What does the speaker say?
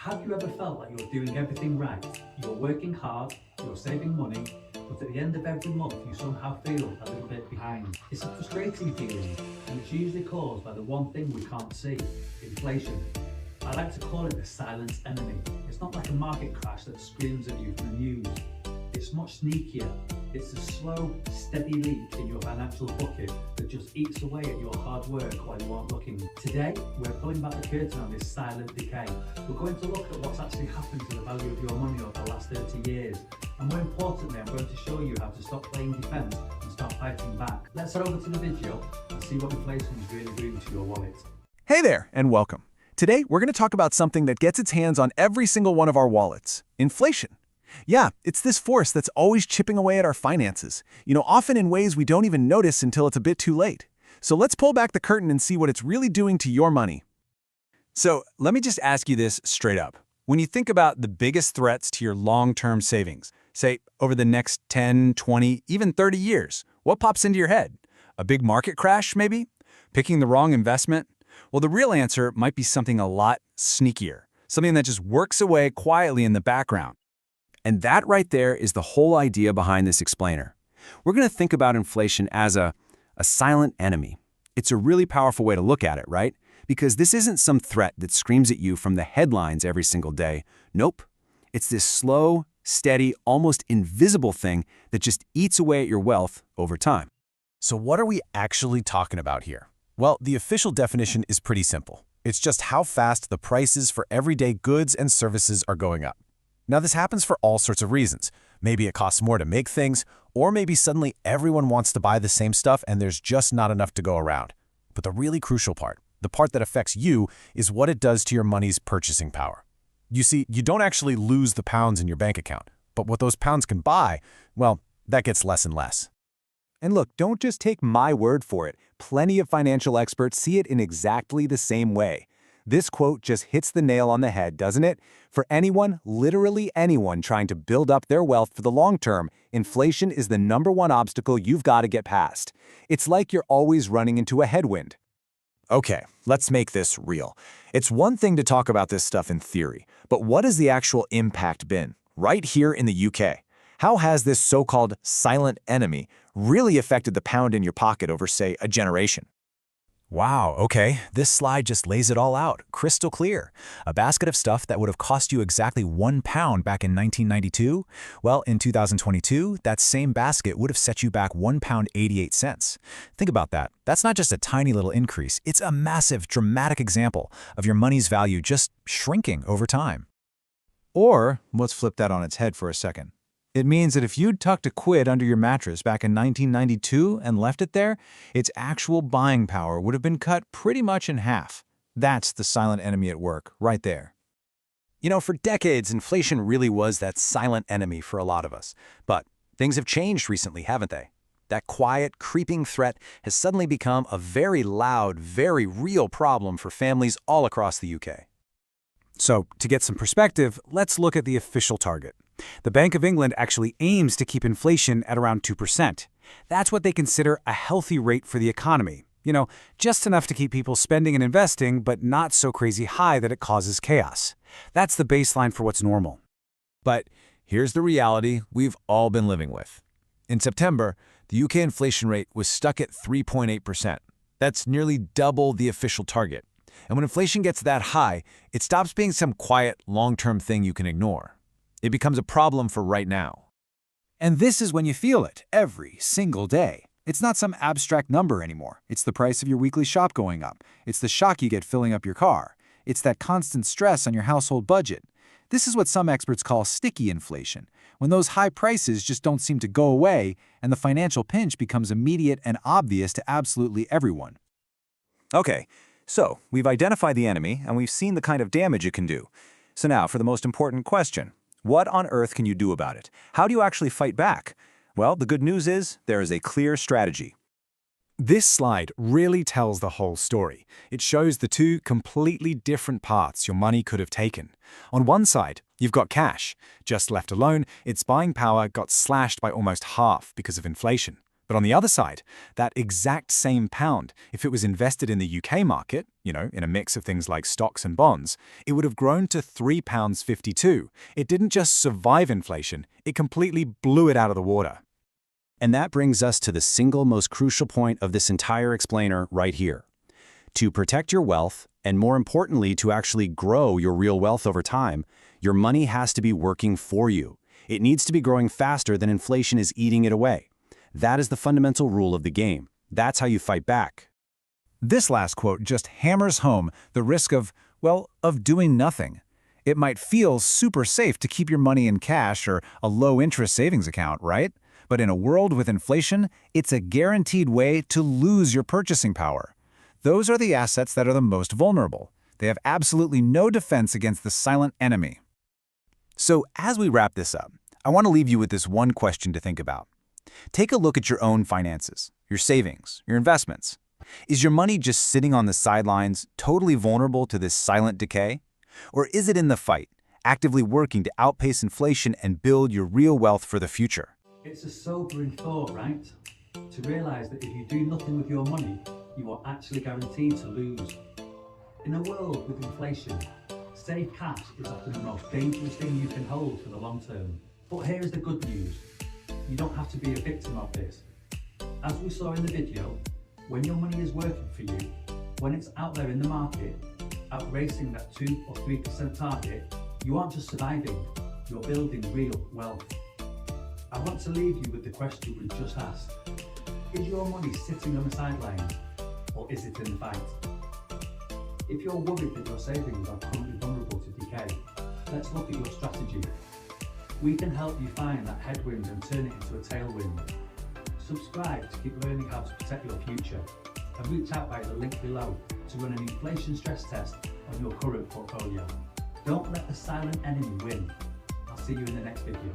Have you ever felt like you're doing everything right? You're working hard, you're saving money, but at the end of every month you somehow feel a little bit behind. It's a frustrating feeling, and it's usually caused by the one thing we can't see: inflation. I like to call it the silent enemy. It's not like a market crash that screams at you from the news. It's much sneakier. It's a slow, steady leak in your financial bucket that just eats away at your hard work while you aren't looking. Today, we're pulling back the curtain on this silent decay. We're going to look at what's actually happened to the value of your money over the last 30 years. And more importantly, I'm going to show you how to stop playing defence and start fighting back. Let's head over to the video and see what inflation is really doing to your wallet. Hey there, and welcome. Today, we're going to talk about something that gets its hands on every single one of our wallets: inflation. Yeah, it's this force that's always chipping away at our finances, often in ways we don't even notice until it's a bit too late. So let's pull back the curtain and see what it's really doing to your money. So let me just ask you this straight up. When you think about the biggest threats to your long-term savings, say over the next 10, 20, even 30 years, what pops into your head? A big market crash, maybe? Picking the wrong investment? Well, the real answer might be something a lot sneakier, something that just works away quietly in the background. And that right there is the whole idea behind this explainer. We're going to think about inflation as a silent enemy. It's a really powerful way to look at it, right? Because this isn't some threat that screams at you from the headlines every single day. Nope. It's this slow, steady, almost invisible thing that just eats away at your wealth over time. So what are we actually talking about here? Well, the official definition is pretty simple. It's just how fast the prices for everyday goods and services are going up. Now, this happens for all sorts of reasons. Maybe it costs more to make things, or maybe suddenly everyone wants to buy the same stuff and there's just not enough to go around. But the really crucial part, the part that affects you, is what it does to your money's purchasing power. You see, you don't actually lose the pounds in your bank account, but what those pounds can buy, well, that gets less and less. And look, don't just take my word for it. Plenty of financial experts see it in exactly the same way. This quote just hits the nail on the head, doesn't it? For anyone, literally anyone, trying to build up their wealth for the long term, inflation is the #1 obstacle you've got to get past. It's like you're always running into a headwind. Okay, let's make this real. It's one thing to talk about this stuff in theory, but what has the actual impact been? Right here in the UK. How has this so-called silent enemy really affected the pound in your pocket over, say, a generation? Wow, okay, this slide just lays it all out, crystal clear. A basket of stuff that would have cost you exactly £1 back in 1992? Well, in 2022, that same basket would have set you back £1.88. Think about that. That's not just a tiny little increase, it's a massive, dramatic example of your money's value just shrinking over time. Or, let's flip that on its head for a second. It means that if you'd tucked a quid under your mattress back in 1992 and left it there, its actual buying power would have been cut pretty much in half. That's the silent enemy at work, right there. For decades, inflation really was that silent enemy for a lot of us. But things have changed recently, haven't they? That quiet, creeping threat has suddenly become a very loud, very real problem for families all across the UK. So, to get some perspective, let's look at the official target. The Bank of England actually aims to keep inflation at around 2%. That's what they consider a healthy rate for the economy. Just enough to keep people spending and investing, but not so crazy high that it causes chaos. That's the baseline for what's normal. But here's the reality we've all been living with. In September, the UK inflation rate was stuck at 3.8%. That's nearly double the official target. And when inflation gets that high, it stops being some quiet, long-term thing you can ignore. It becomes a problem for right now. And this is when you feel it, every single day. It's not some abstract number anymore. It's the price of your weekly shop going up. It's the shock you get filling up your car. It's that constant stress on your household budget. This is what some experts call sticky inflation, when those high prices just don't seem to go away and the financial pinch becomes immediate and obvious to absolutely everyone. Okay, so we've identified the enemy and we've seen the kind of damage it can do. So now for the most important question. What on earth can you do about it? How do you actually fight back? Well, the good news is there is a clear strategy. This slide really tells the whole story. It shows the two completely different paths your money could have taken. On one side, you've got cash. Just left alone, its buying power got slashed by almost half because of inflation. But on the other side, that exact same pound, if it was invested in the UK market, in a mix of things like stocks and bonds, it would have grown to £3.52. It didn't just survive inflation, it completely blew it out of the water. And that brings us to the single most crucial point of this entire explainer right here. To protect your wealth, and more importantly, to actually grow your real wealth over time, your money has to be working for you. It needs to be growing faster than inflation is eating it away. That is the fundamental rule of the game. That's how you fight back. This last quote just hammers home the risk of doing nothing. It might feel super safe to keep your money in cash or a low-interest savings account, right? But in a world with inflation, it's a guaranteed way to lose your purchasing power. Those are the assets that are the most vulnerable. They have absolutely no defense against the silent enemy. So as we wrap this up, I want to leave you with this one question to think about. Take a look at your own finances, your savings, your investments. Is your money just sitting on the sidelines, totally vulnerable to this silent decay? Or is it in the fight, actively working to outpace inflation and build your real wealth for the future? It's a sobering thought, right? To realise that if you do nothing with your money, you are actually guaranteed to lose. In a world with inflation, safe cash is often the most dangerous thing you can hold for the long term. But here is the good news. You don't have to be a victim of this. As we saw in the video, when your money is working for you, when it's out there in the market, outracing that 2 or 3% target, you aren't just surviving, you're building real wealth. I want to leave you with the question we just asked. Is your money sitting on the sidelines, or is it in the fight? If you're worried that your savings are currently vulnerable to decay, let's look at your strategy. We can help you find that headwind and turn it into a tailwind. Subscribe to keep learning how to protect your future, and reach out via the link below to run an inflation stress test on your current portfolio. Don't let the silent enemy win. I'll see you in the next video.